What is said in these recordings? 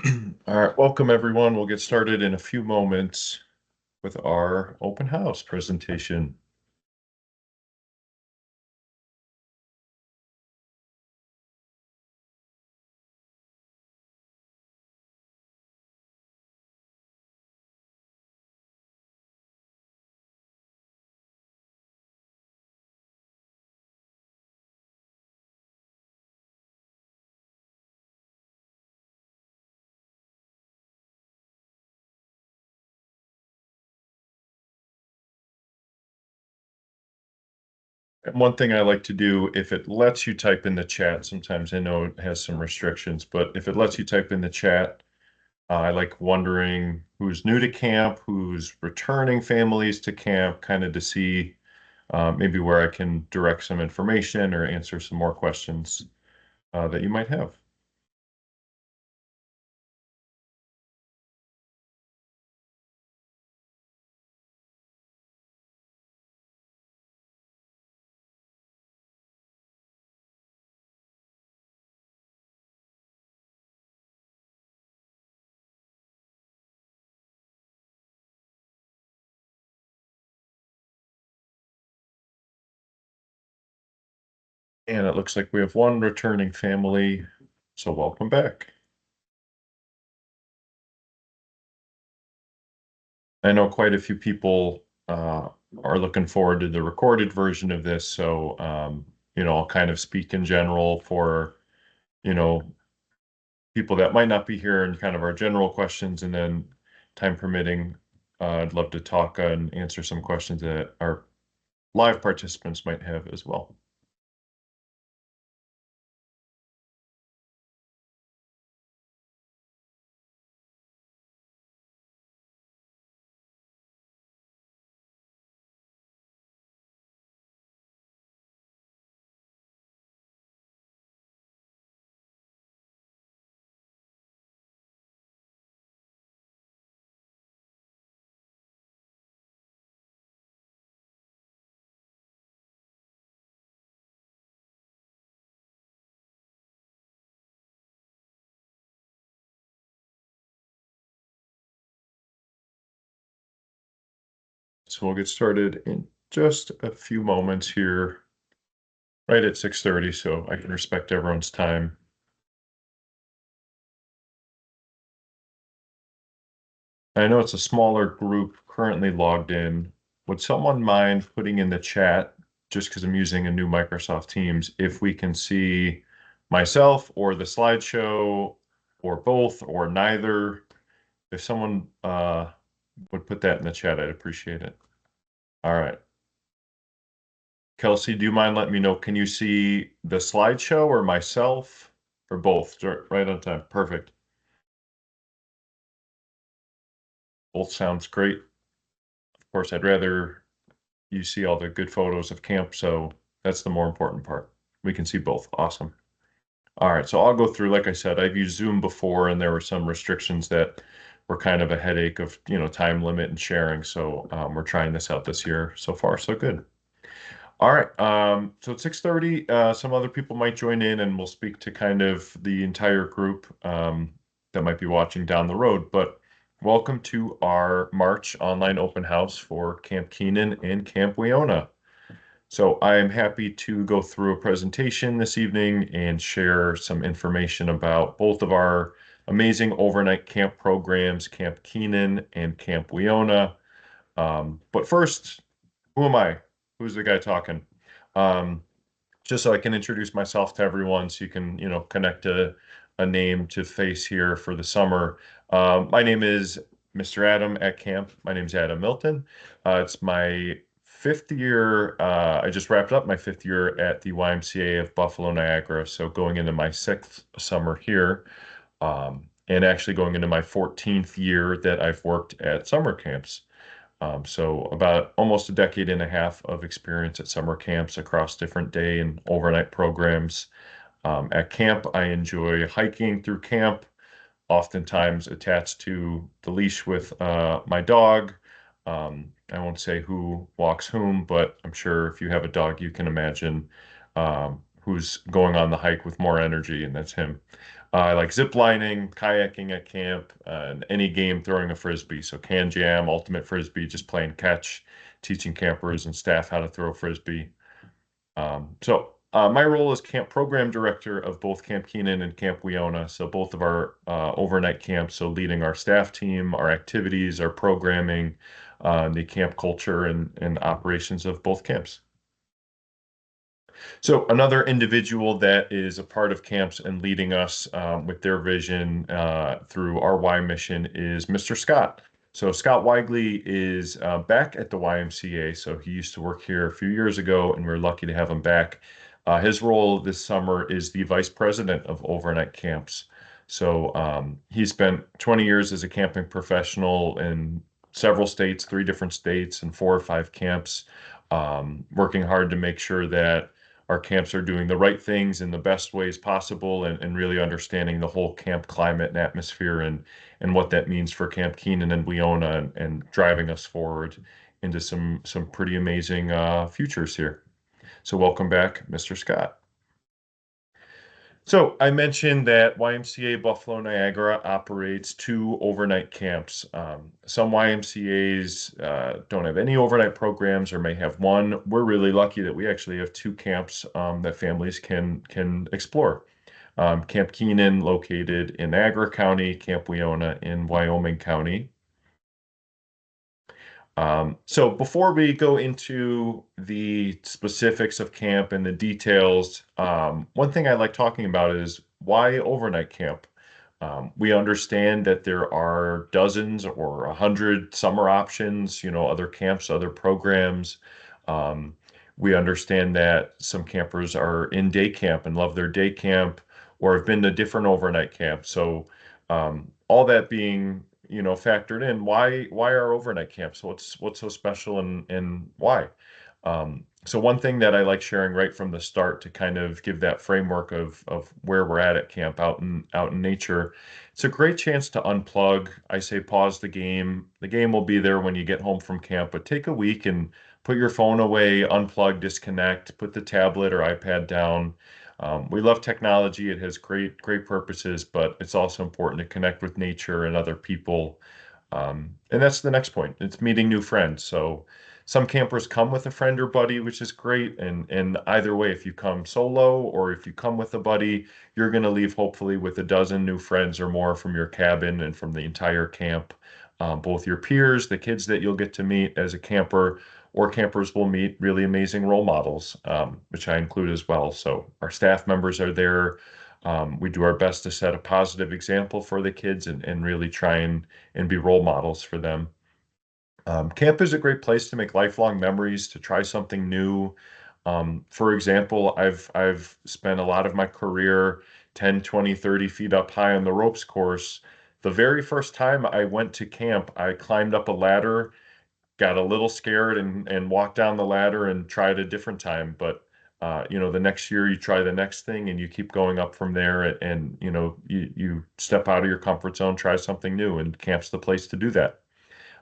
All right, welcome everyone. We'll get started in a few moments with our open house presentation. And one thing I like to do, if it lets you type in the chat, sometimes I know it has some restrictions, but if it lets you type in the chat, I like wondering who's new to camp, who's returning families to camp, kind of to see maybe where I can direct some information or answer some more questions that you might have. And it looks like we have one returning family, so welcome back. I know quite a few people are looking forward to the recorded version of this, so I'll kind of speak in general for, you know, people that might not be here and kind of our general questions, and then time permitting, I'd love to talk and answer some questions that our live participants might have as well. So we'll get started in just a few moments here, right at 6:30, so I can respect everyone's time. I know it's a smaller group currently logged in. Would someone mind putting in the chat, just because I'm using a new Microsoft Teams, if we can see myself or the slideshow or both or neither? If someone would put that in the chat, I'd appreciate it. All right. Kelsey, do you mind letting me know? Can you see the slideshow or myself or both? Right on time. Perfect. Both sounds great. Of course, I'd rather you see all the good photos of camp, so that's the more important part. We can see both. Awesome. All right, so I'll go through, like I said, I've used Zoom before and there were some restrictions that were kind of a headache of, time limit and sharing. So we're trying this out this year. So far, so good. All right, so at 6:30, some other people might join in and we'll speak to kind of the entire group that might be watching down the road. But welcome to our March online open house for Camp Keenan and Camp Weona. So I am happy to go through a presentation this evening and share some information about both of our amazing overnight camp programs, Camp Keenan and Camp Weona. But first, who am I? Who's the guy talking? Um, just so I can introduce myself to everyone so you can, connect a name to face here for the summer. My name is Mr. Adam at camp. My name is Adam Milton. It's my fifth year. I just wrapped up my fifth year at the YMCA of Buffalo, Niagara. So going into my sixth summer here, and actually going into my 14th year that I've worked at summer camps. So about almost a decade and a half of experience at summer camps across different day and overnight programs. At camp, I enjoy hiking through camp, oftentimes attached to the leash with my dog. I won't say who walks whom, but I'm sure if you have a dog, you can imagine who's going on the hike with more energy, and that's him. I like zip lining, kayaking at camp, and any game throwing a frisbee. So can jam, ultimate frisbee, just playing catch, teaching campers and staff how to throw frisbee. My role is camp program director of both Camp Keenan and Camp Weona. So both of our overnight camps. So leading our staff team, our activities, our programming, the camp culture and operations of both camps. So another individual that is a part of camps and leading us with their vision through our Y mission is Mr. Scott. So Scott Weigley is back at the YMCA. So he used to work here a few years ago, and we're lucky to have him back. His role this summer is the vice president of overnight camps. So he spent 20 years as a camping professional in several states, 3 different states, and 4 or 5 camps, working hard to make sure that our camps are doing the right things in the best ways possible and really understanding the whole camp climate and atmosphere and what that means for Camp Keenan and Weona and driving us forward into some pretty amazing futures here. So welcome back, Mr. Scott. So I mentioned that YMCA Buffalo Niagara operates 2 overnight camps. Some YMCA's don't have any overnight programs or may have one. We're really lucky that we actually have 2 camps that families can explore. Camp Keenan, located in Niagara County, Camp Weona in Wyoming County. So before we go into the specifics of camp and the details, one thing I like talking about is why overnight camp? We understand that there are dozens or 100 summer options, other camps, other programs. Um, we understand that some campers are in day camp and love their day camp or have been to different overnight camps. So all that being factored in, why are overnight camps? What's so special and why? So one thing that I like sharing right from the start to kind of give that framework of where we're at camp out in nature, it's a great chance to unplug. I say pause the game. The game will be there when you get home from camp, but take a week and put your phone away, unplug, disconnect, put the tablet or iPad down. We love technology. It has great purposes, but it's also important to connect with nature and other people. And that's the next point. It's meeting new friends. So some campers come with a friend or buddy, which is great. And either way, if you come solo or if you come with a buddy, you're going to leave hopefully with a dozen new friends or more from your cabin and from the entire camp. Both your peers, the kids that you'll get to meet as a camper, or campers will meet really amazing role models, which I include as well. So our staff members are there. We do our best to set a positive example for the kids and really try and be role models for them. Camp is a great place to make lifelong memories, to try something new. For example, I've spent a lot of my career 10, 20, 30 feet up high on the ropes course. The very first time I went to camp, I climbed up a ladder, got a little scared and walked down the ladder and tried a different time. But the next year you try the next thing and you keep going up from there and you step out of your comfort zone, try something new, and camp's the place to do that.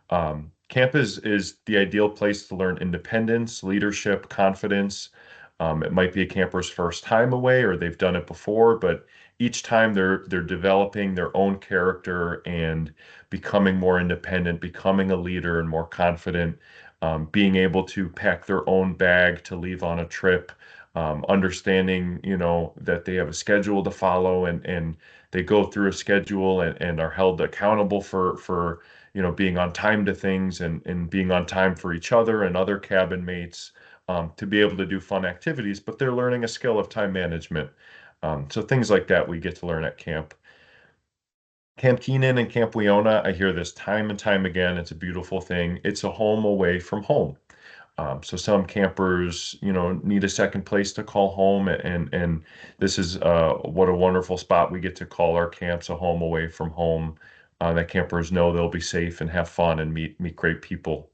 Camp is the ideal place to learn independence, leadership, confidence. It might be a camper's first time away or they've done it before, but each time they're developing their own character and becoming more independent, becoming a leader and more confident, being able to pack their own bag to leave on a trip, understanding, that they have a schedule to follow and they go through a schedule and are held accountable for being on time to things and being on time for each other and other cabin mates, to be able to do fun activities, but they're learning a skill of time management. So things like that we get to learn at camp. Camp Keenan and Camp Weona, I hear this time and time again. It's a beautiful thing. It's a home away from home. So some campers, need a second place to call home, and this is what a wonderful spot we get to call our camps a home away from home. That campers know they'll be safe and have fun and meet great people.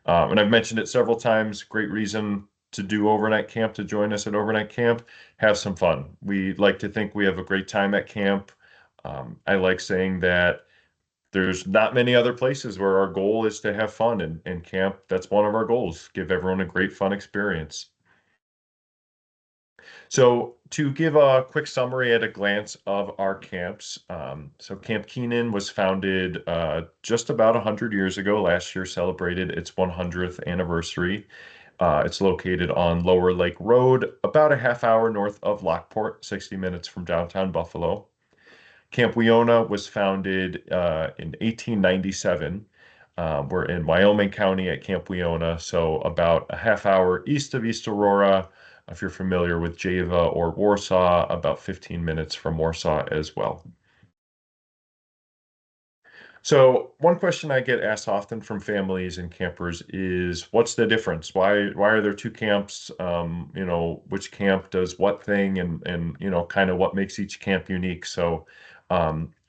And I've mentioned it several times. Great reason to do overnight camp, to join us at overnight camp. Have some fun. We like to think we have a great time at camp. I like saying that there's not many other places where our goal is to have fun and camp. That's one of our goals, give everyone a great fun experience. So to give a quick summary at a glance of our camps, so Camp Keenan was founded just about 100 years ago. Last year celebrated its 100th anniversary. It's located on Lower Lake Road, about a half hour north of Lockport, 60 minutes from downtown Buffalo. Camp Weona was founded in 1897. We're in Wyoming County at Camp Weona, so about a half hour east of East Aurora. If you're familiar with Java or Warsaw, about 15 minutes from Warsaw as well. So one question I get asked often from families and campers is, what's the difference? Why are there two camps? Which camp does what thing, and kind of what makes each camp unique. So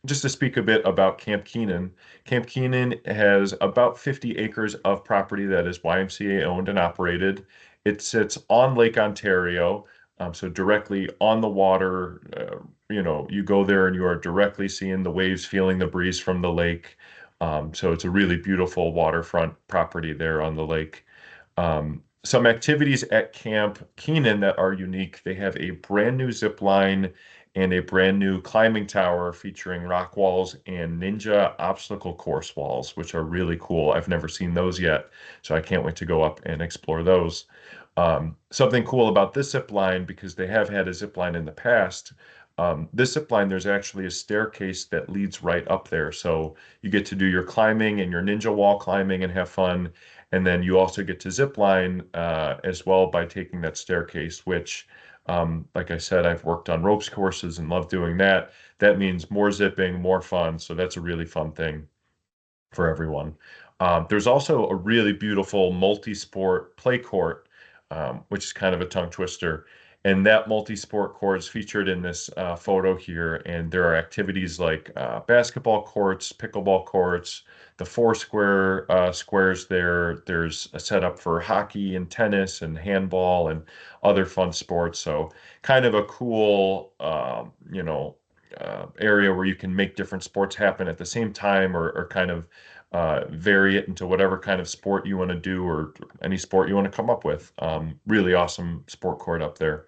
just to speak a bit about Camp Keenan, Camp Keenan has about 50 acres of property that is YMCA owned and operated. It sits on Lake Ontario, so directly on the water. You go there and you are directly seeing the waves, feeling the breeze from the lake. So it's a really beautiful waterfront property there on the lake. Some activities at Camp Keenan that are unique. They have a brand new zip line and a brand new climbing tower featuring rock walls and ninja obstacle course walls, which are really cool. I've never seen those yet, so I can't wait to go up and explore those. Something cool about this zip line, because they have had a zip line in the past, this zip line, there's actually a staircase that leads right up there. So you get to do your climbing and your ninja wall climbing and have fun. And then you also get to zip line as well by taking that staircase, which, like I said, I've worked on ropes courses and love doing that. That means more zipping, more fun. So that's a really fun thing for everyone. There's also a really beautiful multi-sport play court, which is kind of a tongue twister. And that multi-sport court is featured in this photo here. And there are activities like basketball courts, pickleball courts, the four square squares there. There's a setup for hockey and tennis and handball and other fun sports. So kind of a cool, area where you can make different sports happen at the same time, or kind of vary it into whatever kind of sport you want to do, or any sport you want to come up with. Really awesome sport court up there.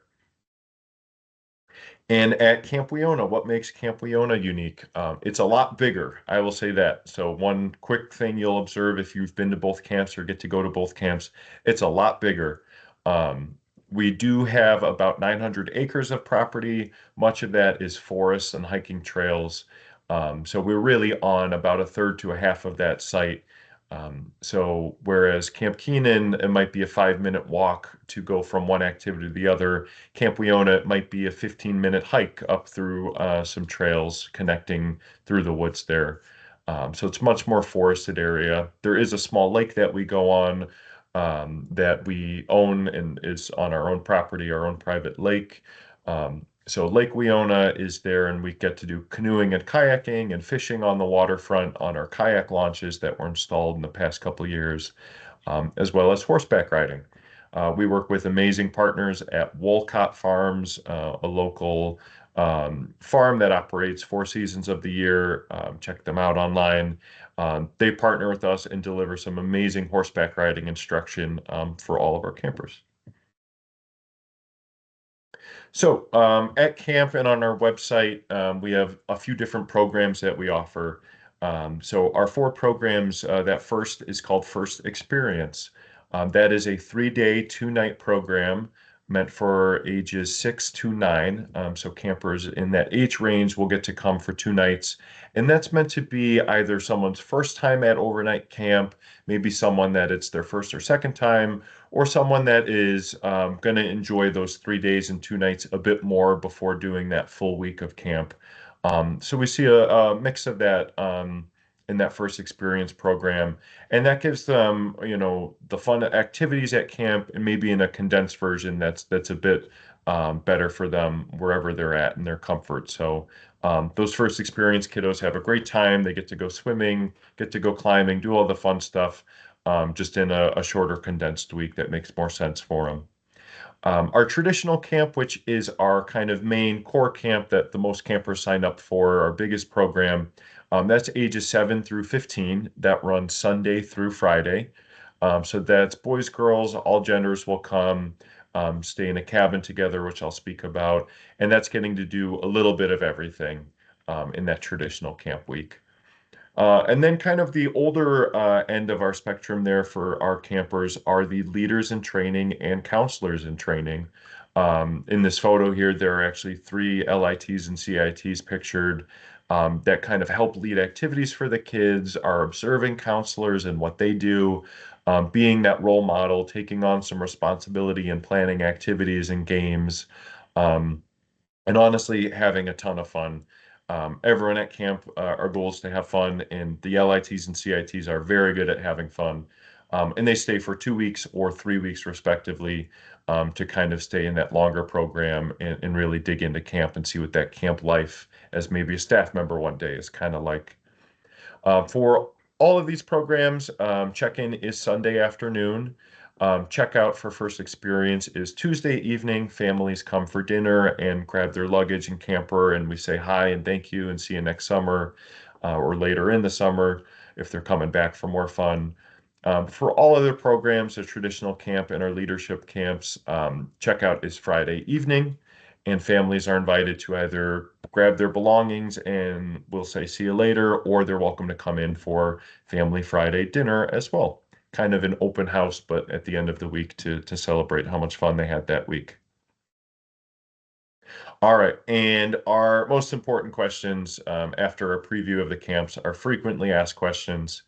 And at Camp Weona, what makes Camp Weona unique? It's a lot bigger, I will say that. So one quick thing you'll observe if you've been to both camps or get to go to both camps, it's a lot bigger. Um, we do have about 900 acres of property. Much of that is forests and hiking trails. So we're really on about a third to a half of that site. So whereas Camp Keenan, it might be a 5-minute walk to go from one activity to the other, Camp Weona, it might be a 15-minute hike up through some trails connecting through the woods there. So it's much more forested area. There is a small lake that we go on that we own and is on our own property, our own private lake. So Lake Weona is there, and we get to do canoeing and kayaking and fishing on the waterfront on our kayak launches that were installed in the past couple of years, as well as horseback riding. We work with amazing partners at Wolcott Farms, a local farm that operates 4 seasons of the year. Check them out online. They partner with us and deliver some amazing horseback riding instruction for all of our campers. So at camp and on our website, we have a few different programs that we offer. So our four programs, that first is called First Experience. That is a 3-day, 2-night program meant for ages 6 to 9. So campers in that age range will get to come for 2 nights. And that's meant to be either someone's first time at overnight camp, maybe someone that it's their first or second time, or someone that is going to enjoy those 3 days and 2 nights a bit more before doing that full week of camp. So we see a mix of that in that first experience program, and that gives them, the fun activities at camp, and maybe in a condensed version that's a bit better for them wherever they're at in their comfort. So those first experience kiddos have a great time. They get to go swimming, get to go climbing, do all the fun stuff, just in a shorter condensed week that makes more sense for them. Our traditional camp, which is our kind of main core camp that the most campers sign up for, our biggest program, that's ages 7 through 15. That runs Sunday through Friday. So that's boys, girls, all genders will come. stay in a cabin together, which I'll speak about. And that's getting to do a little bit of everything in that traditional camp week. And then kind of the older end of our spectrum there for our campers are the leaders in training and counselors in training. In this photo here, there are actually three LITs and CITs pictured that kind of help lead activities for the kids, are observing counselors and what they do, being that role model, taking on some responsibility and planning activities and games. Um, and honestly having a ton of fun. Everyone at camp, our goal is to have fun, and the LITs and CITs are very good at having fun. And they stay for 2 weeks or 3 weeks, respectively, to kind of stay in that longer program and really dig into camp and see what that camp life as maybe a staff member one day is kind of like. For all of these programs, check-in is Sunday afternoon. Checkout for first experience is Tuesday evening. Families come for dinner and grab their luggage and camper, and we say hi and thank you and see you next summer or later in the summer if they're coming back for more fun. For all other programs, the traditional camp and our leadership camps, checkout is Friday evening, and families are invited to either grab their belongings and we'll say see you later, or they're welcome to come in for Family Friday dinner as well. Kind of an open house, but at the end of the week to celebrate how much fun they had that week. All right, and our most important questions after a preview of the camps are frequently asked questions.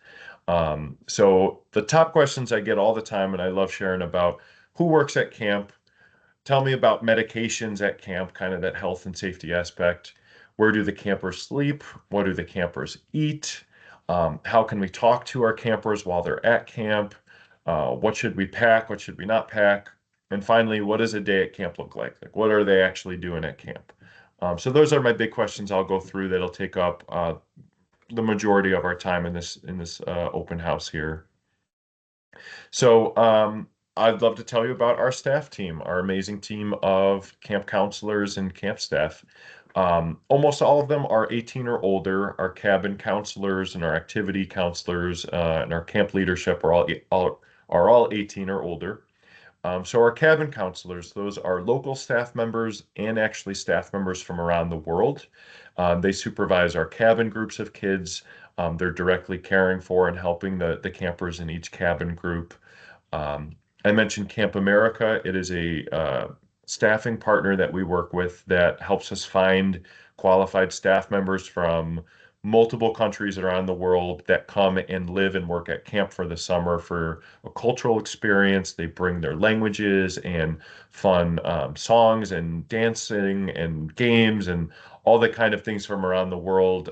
So the top questions I get all the time, and I love sharing about who works at camp. Tell me about medications at camp, kind of that health and safety aspect. Where do the campers sleep? What do the campers eat? How can we talk to our campers while they're at camp? What should we pack? What should we not pack? And finally, what does a day at camp look like? Like, what are they actually doing at camp? So those are my big questions I'll go through that'll take up the majority of our time in this open house here. So I'd love to tell you about our staff team, our amazing team of camp counselors and camp staff. Almost all of them are 18 or older. Our cabin counselors and our activity counselors and our camp leadership are all 18 or older. So our cabin counselors, those are local staff members and actually staff members from around the world. They supervise our cabin groups of kids. They're directly caring for and helping the campers in each cabin group. I mentioned Camp America. It is a staffing partner that we work with that helps us find qualified staff members from multiple countries around the world that come and live and work at camp for the summer for a cultural experience. They bring their languages and fun songs and dancing and games and all the kind of things from around the world.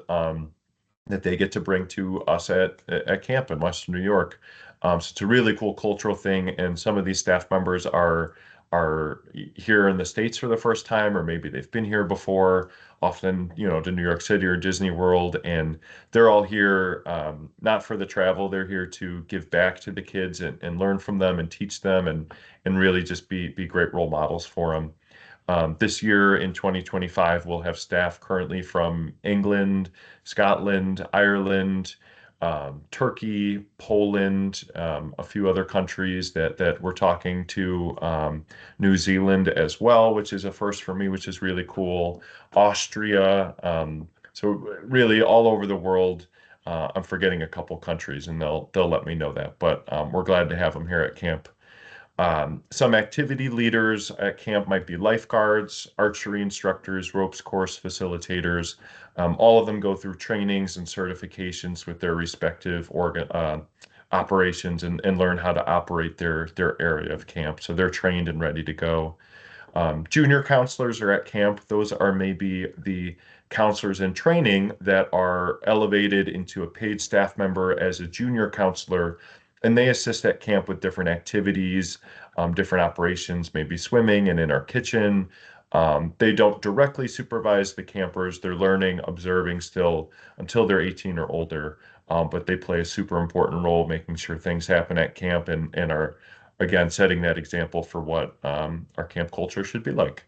That they get to bring to us at camp in Western New York. So it's a really cool cultural thing, and some of these staff members are here in the States for the first time, or maybe they've been here before, often, to New York City or Disney World, and they're all here not for the travel. They're here to give back to the kids and learn from them and teach them and really just be great role models for them. This year in 2025, we'll have staff currently from England, Scotland, Ireland, Turkey, Poland, a few other countries that we're talking to, New Zealand as well, which is a first for me, which is really cool. Austria, so really all over the world. I'm forgetting a couple countries, and they'll let me know that, but we're glad to have them here at camp. Some activity leaders at camp might be lifeguards, archery instructors, ropes course facilitators. All of them go through trainings and certifications with their respective operations and learn how to operate their area of camp. So they're trained and ready to go. Junior counselors are at camp. Those are maybe the counselors in training that are elevated into a paid staff member as a junior counselor, and they assist at camp with different activities, different operations, maybe swimming and in our kitchen. They don't directly supervise the campers. They're learning, observing still until they're 18 or older, but they play a super important role making sure things happen at camp and are again, setting that example for what our camp culture should be like.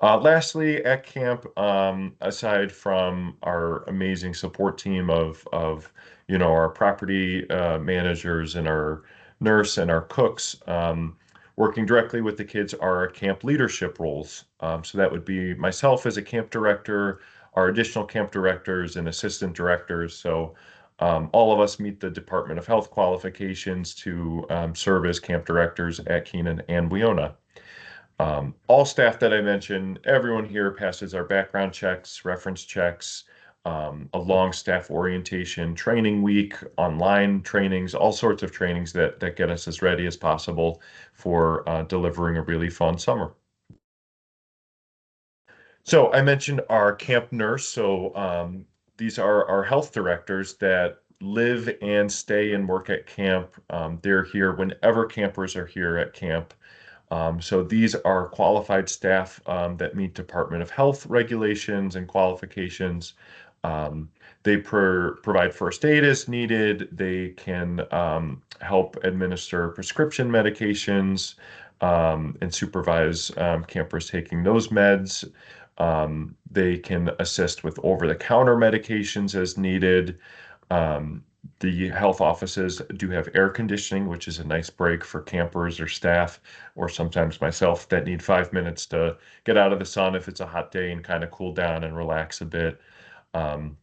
Lastly, at camp, aside from our amazing support team of our property managers and our nurse and our cooks, Working directly with the kids are camp leadership roles. So that would be myself as a camp director, our additional camp directors and assistant directors. So all of us meet the Department of Health qualifications to serve as camp directors at Keenan and Weona. All staff that I mentioned, everyone here passes our background checks, reference checks, a long staff orientation training week, online trainings, all sorts of trainings that get us as ready as possible for delivering a really fun summer. So I mentioned our camp nurse. So these are our health directors that live and stay and work at camp. They're here whenever campers are here at camp. So these are qualified staff that meet Department of Health regulations and qualifications. Um, they provide first aid as needed. They can help administer prescription medications and supervise campers taking those meds. They can assist with over-the-counter medications as needed. Um, the health offices do have air conditioning, which is a nice break for campers or staff, or sometimes myself that need 5 minutes to get out of the sun if it's a hot day and kind of cool down and relax a bit. Um,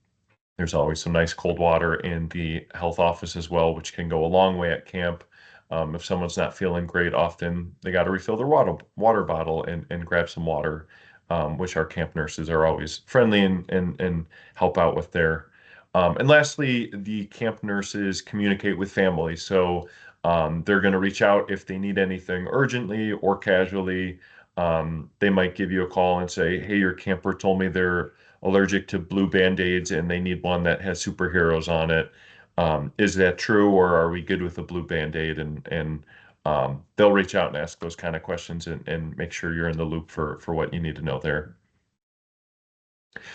there's always some nice cold water in the health office as well, which can go a long way at camp. If someone's not feeling great, often they got to refill their water bottle and grab some water, which our camp nurses are always friendly and help out with there. And lastly, the camp nurses communicate with families. So they're going to reach out if they need anything urgently or casually. They might give you a call and say, "Hey, your camper told me they're allergic to blue Band-Aids and they need one that has superheroes on it. Is that true, or are we good with a blue Band-Aid?" And they'll reach out and ask those kind of questions and make sure you're in the loop for what you need to know there.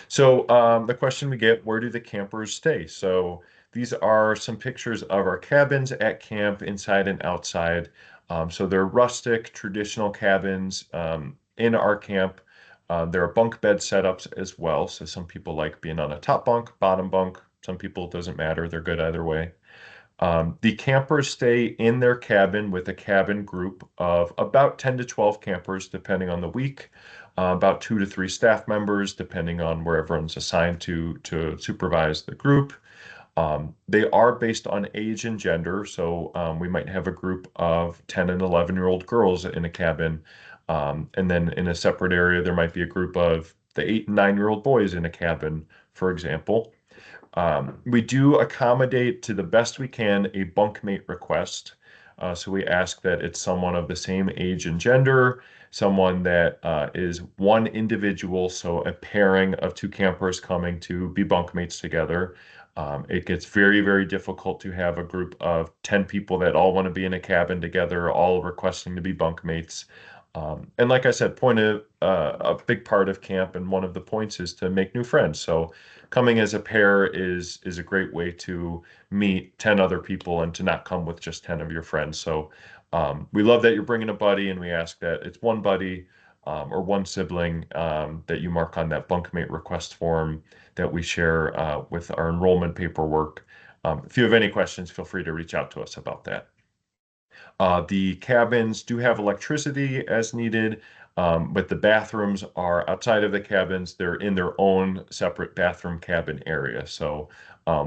So the question we get, where do the campers stay? So these are some pictures of our cabins at camp, inside and outside. So they're rustic, traditional cabins in our camp. There are bunk bed setups as well. So some people like being on a top bunk, bottom bunk. Some people, it doesn't matter. They're good either way. The campers stay in their cabin with a cabin group of about 10 to 12 campers, depending on the week, about 2 to 3 staff members, depending on where everyone's assigned to supervise the group. They are based on age and gender, so we might have a group of 10 and 11-year-old girls in a cabin. And then in a separate area, there might be a group of the 8 and 9-year-old boys in a cabin, for example. We do accommodate to the best we can a bunkmate request. So we ask that it's someone of the same age and gender, someone that is one individual, so a pairing of two campers coming to be bunkmates together. It gets very, very difficult to have a group of 10 people that all want to be in a cabin together, all requesting to be bunkmates. And like I said, a big part of camp and one of the points is to make new friends. So coming as a pair is a great way to meet 10 other people and to not come with just 10 of your friends. So we love that you're bringing a buddy, and we ask that it's one buddy or one sibling that you mark on that bunkmate request form that we share with our enrollment paperwork. If you have any questions, feel free to reach out to us about that. The cabins do have electricity as needed, but the bathrooms are outside of the cabins. They're in their own separate bathroom cabin area. So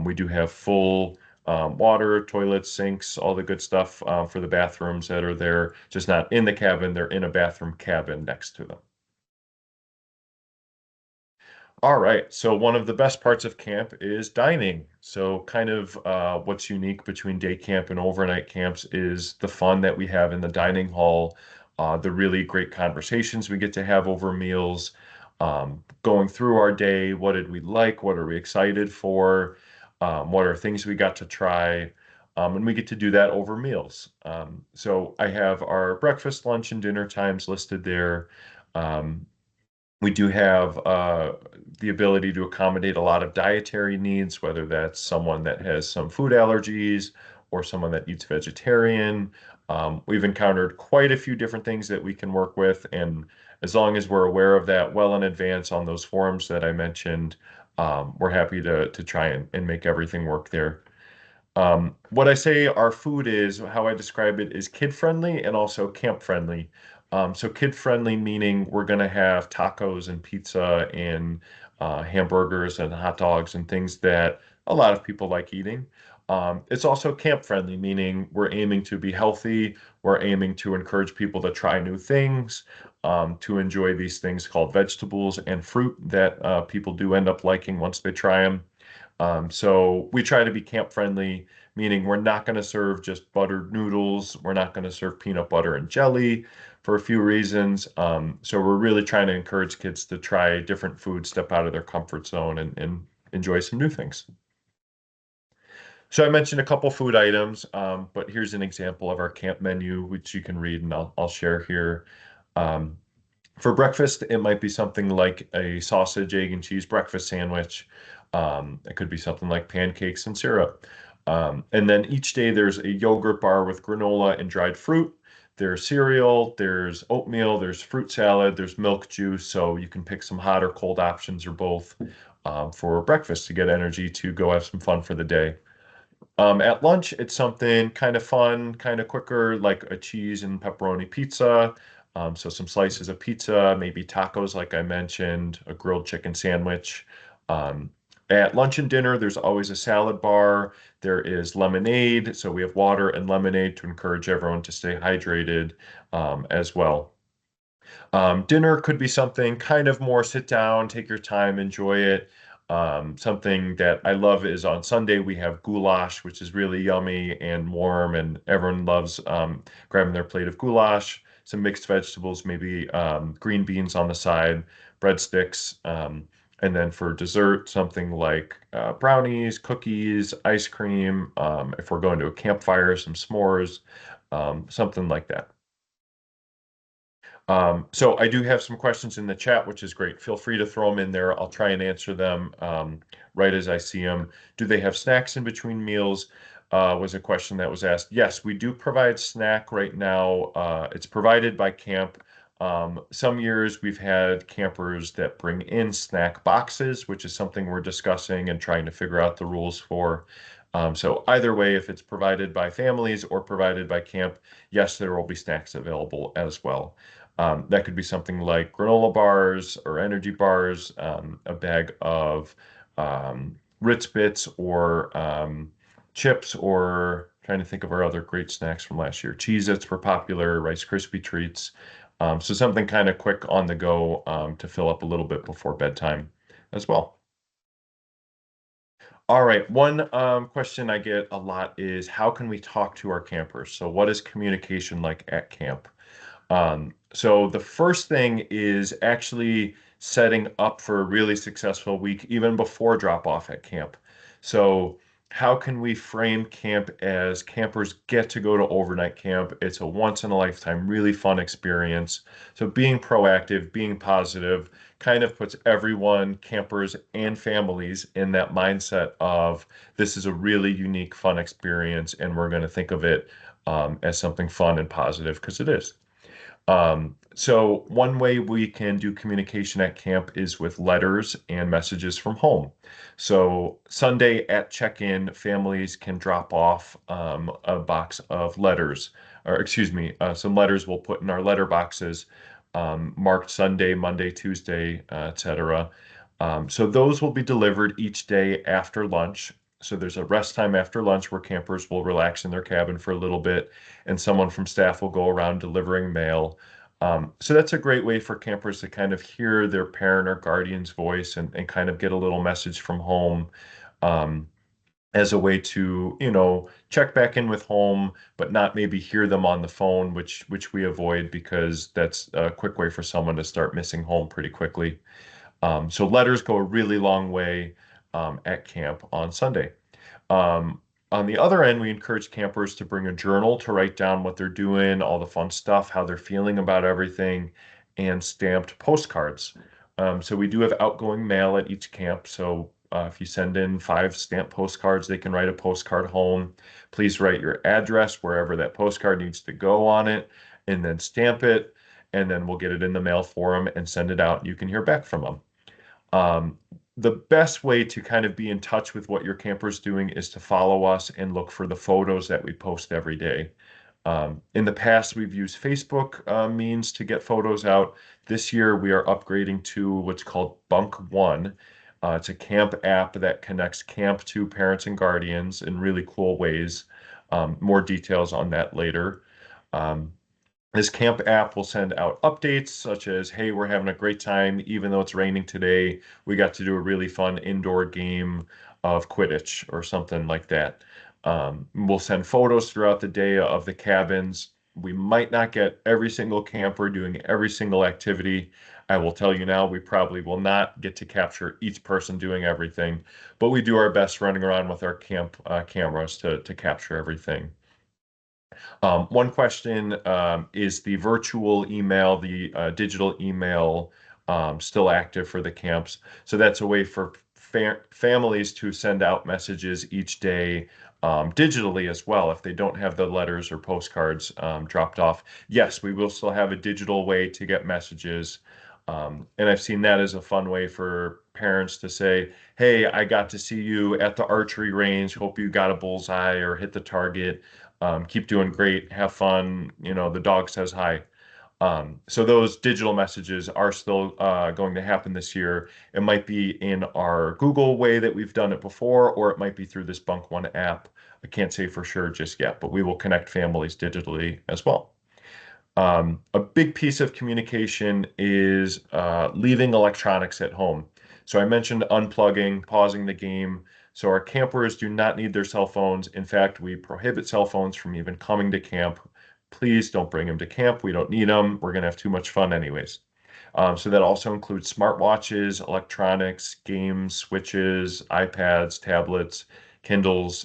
we do have full water, toilets, sinks, all the good stuff for the bathrooms that are there, just not in the cabin. They're in a bathroom cabin next to them. All right. So one of the best parts of camp is dining. So kind of what's unique between day camp and overnight camps is the fun that we have in the dining hall, the really great conversations we get to have over meals, going through our day. What did we like? What are we excited for? What are things we got to try? And we get to do that over meals. So I have our breakfast, lunch, and dinner times listed there. Um, we do have the ability to accommodate a lot of dietary needs, whether that's someone that has some food allergies or someone that eats vegetarian. We've encountered quite a few different things that we can work with, and as long as we're aware of that well in advance on those forums that I mentioned, we're happy to try and make everything work there. What I say our food is, how I describe it, is kid friendly and also camp friendly. So kid friendly meaning we're going to have tacos and pizza and hamburgers and hot dogs and things that a lot of people like eating. It's also camp friendly, meaning we're aiming to be healthy. We're aiming to encourage people to try new things, to enjoy these things called vegetables and fruit that people do end up liking once they try them. So we try to be camp friendly, meaning we're not going to serve just buttered noodles. We're not going to serve peanut butter and jelly for a few reasons. So we're really trying to encourage kids to try different foods, step out of their comfort zone, and enjoy some new things. So I mentioned a couple food items, but here's an example of our camp menu, which you can read and I'll share here. Um, For breakfast, it might be something like a sausage, egg, and cheese breakfast sandwich. It could be something like pancakes and syrup. And then each day there's a yogurt bar with granola and dried fruit. There's cereal, there's oatmeal, there's fruit salad, there's milk juice. So you can pick some hot or cold options or both for breakfast to get energy to go have some fun for the day. At lunch, it's something kind of fun, kind of quicker, like a cheese and pepperoni pizza. So some slices of pizza, maybe tacos, like I mentioned, a grilled chicken sandwich. At lunch and dinner, there's always a salad bar. There is lemonade. So we have water and lemonade to encourage everyone to stay hydrated as well. Dinner could be something kind of more sit down, take your time, enjoy it. Something that I love is on Sunday we have goulash, which is really yummy and warm, and everyone loves grabbing their plate of goulash, some mixed vegetables, maybe green beans on the side, breadsticks, and then for dessert, something like brownies, cookies, ice cream. If we're going to a campfire, some s'mores, something like that. So I do have some questions in the chat, which is great. Feel free to throw them in there. I'll try and answer them right as I see them. Do they have snacks in between meals? Was a question that was asked. Yes, we do provide snack right now. It's provided by camp. Some years we've had campers that bring in snack boxes, which is something we're discussing and trying to figure out the rules for. So either way, if it's provided by families or provided by camp, yes, there will be snacks available as well. That could be something like granola bars or energy bars, a bag of Ritz Bits or chips, or trying to think of our other great snacks from last year. Cheez-Its were popular, Rice Krispie treats. So something kind of quick on the go to fill up a little bit before bedtime as well. All right, one question I get a lot is how can we talk to our campers? So what is communication like at camp? So the first thing is actually setting up for a really successful week, even before drop off at camp. So how can we frame camp as campers get to go to overnight camp? It's a once in a lifetime, really fun experience. So being proactive, being positive, kind of puts everyone, campers and families, in that mindset of this is a really unique, fun experience, and we're going to think of it as something fun and positive because it is. So one way we can do communication at camp is with letters and messages from home. So Sunday at check-in, families can drop off a box of letters, or excuse me, some letters we'll put in our letter boxes, marked Sunday, Monday, Tuesday, etc. So those will be delivered each day after lunch. So there's a rest time after lunch where campers will relax in their cabin for a little bit, and someone from staff will go around delivering mail. So that's a great way for campers to kind of hear their parent or guardian's voice and kind of get a little message from home um, as a way to, check back in with home, but not maybe hear them on the phone, which we avoid because that's a quick way for someone to start missing home pretty quickly. So letters go a really long way at camp on Sunday. Um, on the other end, we encourage campers to bring a journal to write down what they're doing, all the fun stuff, how they're feeling about everything, and stamped postcards. So we do have outgoing mail at each camp. So if you send in 5 stamped postcards, they can write a postcard home. Please write your address wherever that postcard needs to go on it, and then stamp it, and then we'll get it in the mail for them and send it out. You can hear back from them. Um, the best way to kind of be in touch with what your camper's doing is to follow us and look for the photos that we post every day. In the past, we've used Facebook means to get photos out. This year, we are upgrading to what's called Bunk One. It's a camp app that connects camp to parents and guardians in really cool ways. More details on that later. Um, this camp app will send out updates such as, hey, we're having a great time, even though it's raining today. We got to do a really fun indoor game of Quidditch or something like that. We'll send photos throughout the day of the cabins. We might not get every single camper doing every single activity. I will tell you now, we probably will not get to capture each person doing everything, but we do our best running around with our camp cameras to capture everything. One question is the virtual email, the digital email still active for the camps? So that's a way for families to send out messages each day digitally as well if they don't have the letters or postcards dropped off. Yes, we will still have a digital way to get messages. And I've seen that as a fun way for parents to say, hey, I got to see you at the archery range. Hope you got a bullseye or hit the target. Keep doing great, have fun. The dog says hi. So those digital messages are still going to happen this year. It might be in our Google way that we've done it before, or it might be through this Bunk One app. I can't say for sure just yet, but we will connect families digitally as well. A big piece of communication is leaving electronics at home. So I mentioned unplugging, pausing the game. So our campers do not need their cell phones. In fact, we prohibit cell phones from even coming to camp. Please don't bring them to camp. We don't need them. We're going to have too much fun anyways. So that also includes smartwatches, electronics, games, switches, iPads, tablets, Kindles,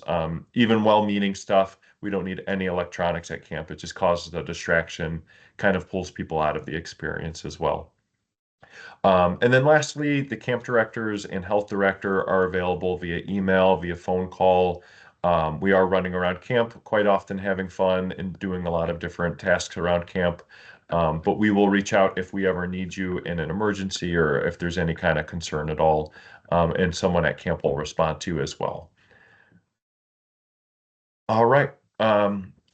even well-meaning stuff. We don't need any electronics at camp. It just causes a distraction, kind of pulls people out of the experience as well. And then lastly, the camp directors and health director are available via email, via phone call. We are running around camp quite often, having fun and doing a lot of different tasks around camp. But we will reach out if we ever need you in an emergency or if there's any kind of concern at all. And someone at camp will respond to you as well. All right.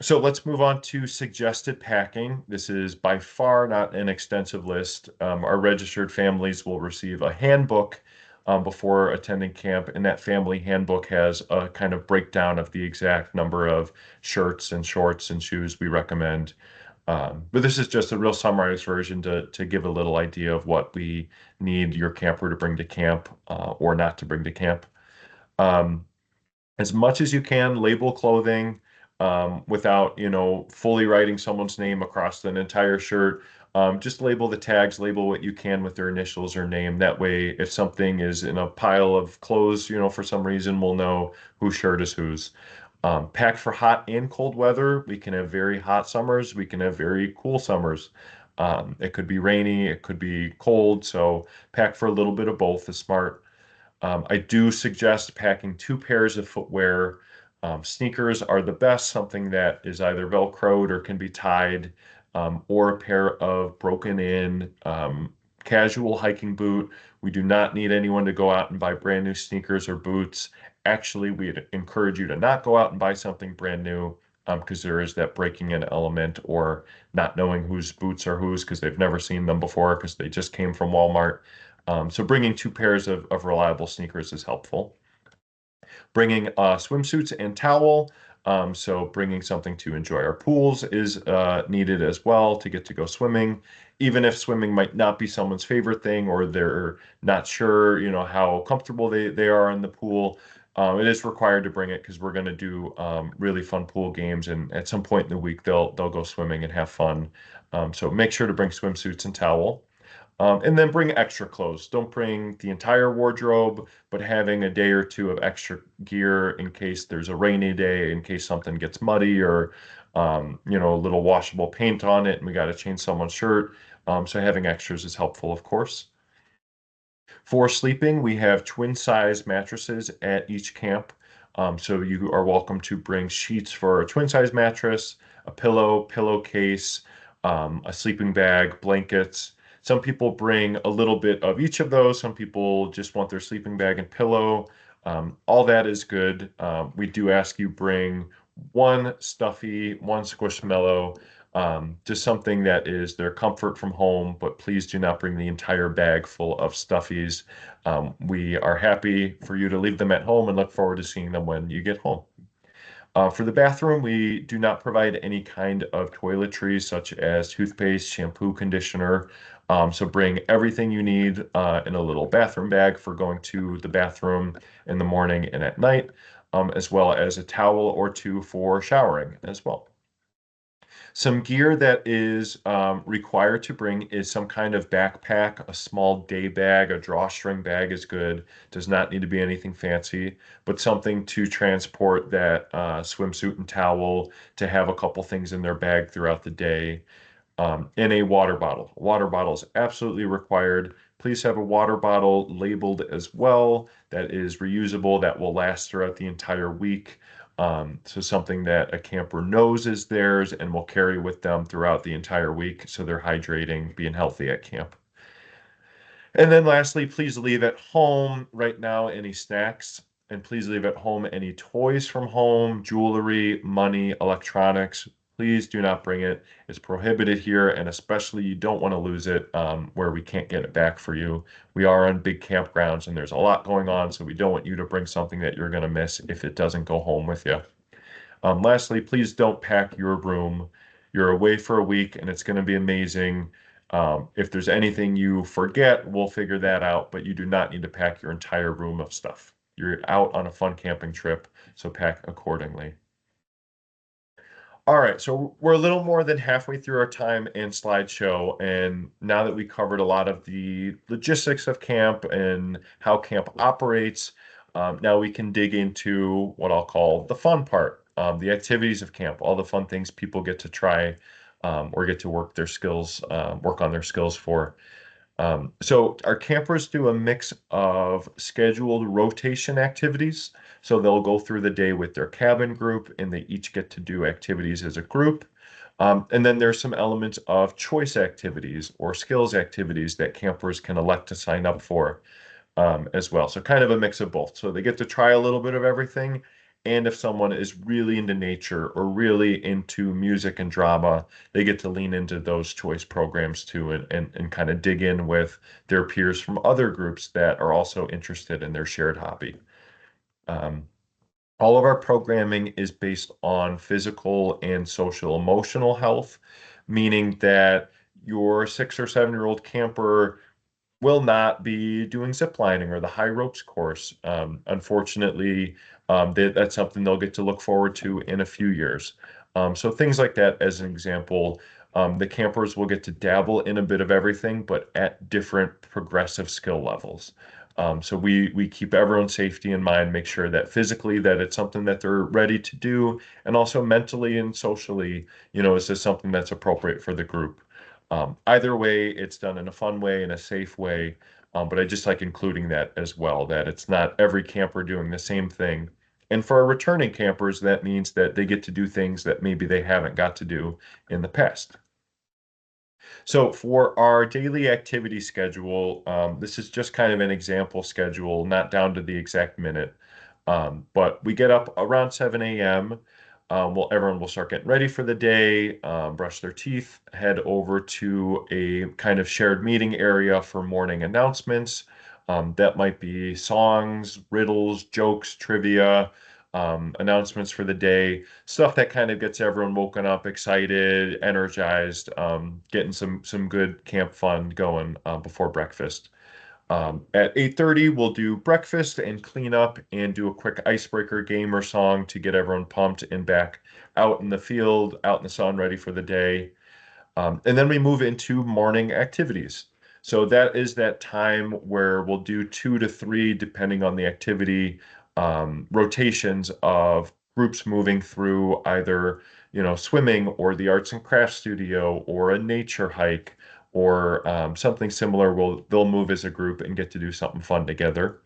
So let's move on to suggested packing. This is by far not an extensive list. Our registered families will receive a handbook before attending camp, and that family handbook has a kind of breakdown of the exact number of shirts and shorts and shoes we recommend. But this is just a real summarized version to give a little idea of what we need your camper to bring to camp or not to bring to camp. Um, as much as you can, label clothing without, fully writing someone's name across an entire shirt. Just label the tags, label what you can with their initials or name. That way, if something is in a pile of clothes, for some reason, we'll know whose shirt is whose. Pack for hot and cold weather. We can have very hot summers. We can have very cool summers. It could be rainy, it could be cold. So pack for a little bit of both is smart. I do suggest packing two pairs of footwear. Sneakers are the best, something that is either Velcroed or can be tied, or a pair of broken in casual hiking boot. We do not need anyone to go out and buy brand new sneakers or boots. Actually, we'd encourage you to not go out and buy something brand new because there is that breaking in element or not knowing whose boots are whose because they've never seen them before because they just came from Walmart. So bringing two pairs of reliable sneakers is helpful. Bringing swimsuits and towel. So bringing something to enjoy our pools is needed as well to get to go swimming. Even if swimming might not be someone's favorite thing or they're not sure, how comfortable they are in the pool, it is required to bring it because we're going to do really fun pool games, and at some point in the week they'll go swimming and have fun. So make sure to bring swimsuits and towel. And then bring extra clothes. Don't bring the entire wardrobe, but having a day or two of extra gear in case there's a rainy day, in case something gets muddy or, a little washable paint on it and we got to change someone's shirt. So having extras is helpful, of course. For sleeping, we have twin size mattresses at each camp. So you are welcome to bring sheets for a twin size mattress, a pillow, pillowcase, a sleeping bag, blankets. Some people bring a little bit of each of those. Some people just want their sleeping bag and pillow. All that is good. We do ask you bring one stuffy, one squishmallow, just something that is their comfort from home, but please do not bring the entire bag full of stuffies. We are happy for you to leave them at home and look forward to seeing them when you get home. For the bathroom, we do not provide any kind of toiletries such as toothpaste, shampoo, conditioner. So bring everything you need in a little bathroom bag for going to the bathroom in the morning and at night, as well as a towel or two for showering as well. Some gear that is required to bring is some kind of backpack, a small day bag, a drawstring bag is good. Does not need to be anything fancy, but something to transport that swimsuit and towel, to have a couple things in their bag throughout the day, and a water bottle. A water bottle is absolutely required. Please have a water bottle labeled as well that is reusable, that will last throughout the entire week. So something that a camper knows is theirs and will carry with them throughout the entire week, so they're hydrating, being healthy at camp. And then lastly, please leave at home right now any snacks, and please leave at home any toys from home, jewelry, money, electronics. Please do not bring it. It's prohibited here, and especially you don't want to lose it where we can't get it back for you. We are on big campgrounds and there's a lot going on, so we don't want you to bring something that you're going to miss if it doesn't go home with you. Lastly, please don't pack your room. You're away for a week and it's going to be amazing. If there's anything you forget, we'll figure that out, but you do not need to pack your entire room of stuff. You're out on a fun camping trip, so pack accordingly. All right, so we're a little more than halfway through our time in slideshow, and now that we covered a lot of the logistics of camp and how camp operates, now we can dig into what I'll call the fun part, the activities of camp, all the fun things people get to try or get to work their skills, work on their skills for. So our campers do a mix of scheduled rotation activities. So they'll go through the day with their cabin group and they each get to do activities as a group. And then there's some elements of choice activities or skills activities that campers can elect to sign up for as well. So kind of a mix of both. So they get to try a little bit of everything. And if someone is really into nature or really into music and drama, they get to lean into those choice programs too and kind of dig in with their peers from other groups that are also interested in their shared hobby. Um, all of our programming is based on physical and social emotional health, meaning that your 6 or 7 year old camper will not be doing zip lining or the high ropes course. Unfortunately, that's something they'll get to look forward to in a few years. So things like that, as an example, the campers will get to dabble in a bit of everything, but at different progressive skill levels. So we keep everyone's safety in mind, make sure that physically that it's something that they're ready to do, and also mentally and socially, is this something that's appropriate for the group? Either way, it's done in a fun way, in a safe way. But I just like including that as well, that it's not every camper doing the same thing. And for our returning campers, that means that they get to do things that maybe they haven't got to do in the past. So for our daily activity schedule, this is just kind of an example schedule, not down to the exact minute. But we get up around 7 a.m. Well, everyone will start getting ready for the day, brush their teeth, head over to a kind of shared meeting area for morning announcements. That might be songs, riddles, jokes, trivia, announcements for the day, stuff that kind of gets everyone woken up, excited, energized, getting some good camp fun going before breakfast. At 8:30, we'll do breakfast and clean up and do a quick icebreaker game or song to get everyone pumped and back out in the field, out in the sun, ready for the day. And then we move into morning activities. So that is that time where we'll do 2 to 3, depending on the activity, rotations of groups moving through either, swimming or the arts and crafts studio or a nature hike or something similar. They'll move as a group and get to do something fun together.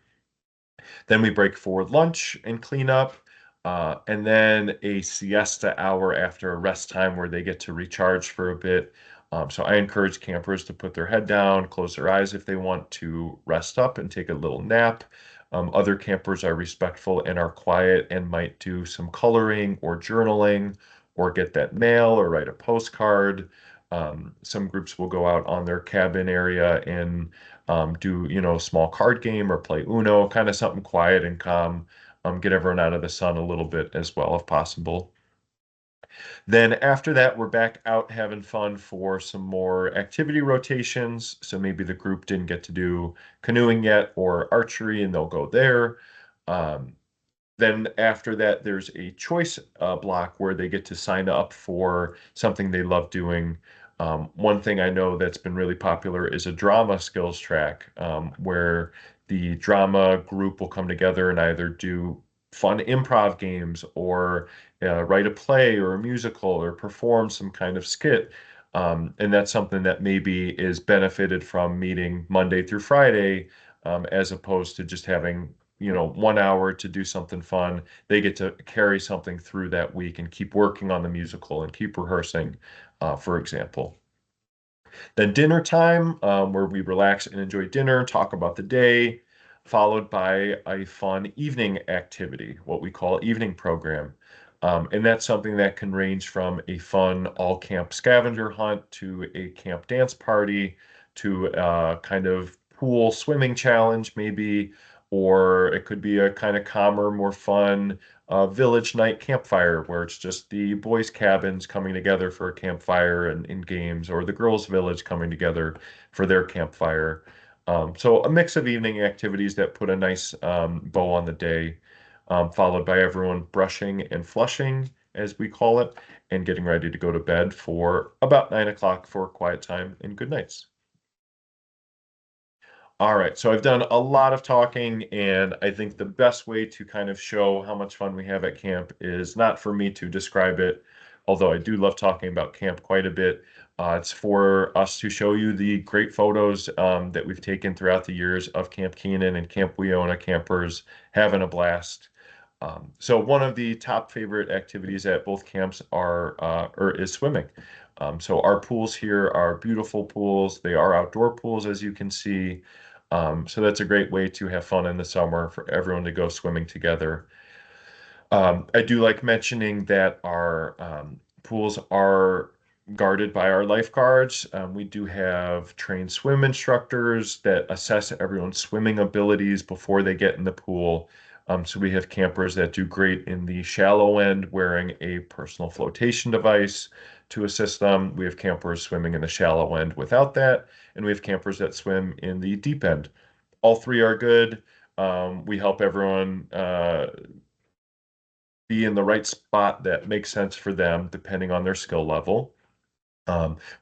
Then we break for lunch and clean up, and then a siesta hour after a rest time where they get to recharge for a bit. So I encourage campers to put their head down, close their eyes if they want to rest up and take a little nap. Other campers are respectful and are quiet and might do some coloring or journaling or get that mail or write a postcard. Some groups will go out on their cabin area and do, a small card game or play Uno, kind of something quiet and calm. Get everyone out of the sun a little bit as well if possible. Then after that, we're back out having fun for some more activity rotations. So maybe the group didn't get to do canoeing yet or archery, and they'll go there. Um, then after that, there's a choice block where they get to sign up for something they love doing. One thing I know that's been really popular is a drama skills track, where the drama group will come together and either do fun improv games or write a play or a musical or perform some kind of skit. And that's something that maybe is benefited from meeting Monday through Friday, as opposed to just having 1 hour to do something fun. They get to carry something through that week and keep working on the musical and keep rehearsing, for example. Then dinner time, where we relax and enjoy dinner, talk about the day, followed by a fun evening activity, what we call evening program. And that's something that can range from a fun all camp scavenger hunt to a camp dance party to a kind of pool swimming challenge, maybe, or it could be a kind of calmer, more fun village night campfire where it's just the boys' cabins coming together for a campfire and in games, or the girls' village coming together for their campfire. So a mix of evening activities that put a nice bow on the day, followed by everyone brushing and flushing, as we call it, and getting ready to go to bed for about 9 o'clock for quiet time and good nights. All right, so I've done a lot of talking, and I think the best way to kind of show how much fun we have at camp is not for me to describe it, although I do love talking about camp quite a bit. It's for us to show you the great photos that we've taken throughout the years of Camp Keenan and Camp Weona campers having a blast. So one of the top favorite activities at both camps is swimming. So our pools here are beautiful pools. They are outdoor pools, as you can see. So that's a great way to have fun in the summer for everyone to go swimming together. I do like mentioning that our pools are guarded by our lifeguards. We do have trained swim instructors that assess everyone's swimming abilities before they get in the pool. So we have campers that do great in the shallow end wearing a personal flotation device to assist them. We have campers swimming in the shallow end without that, and we have campers that swim in the deep end. All three are good. We help everyone be in the right spot that makes sense for them, depending on their skill level.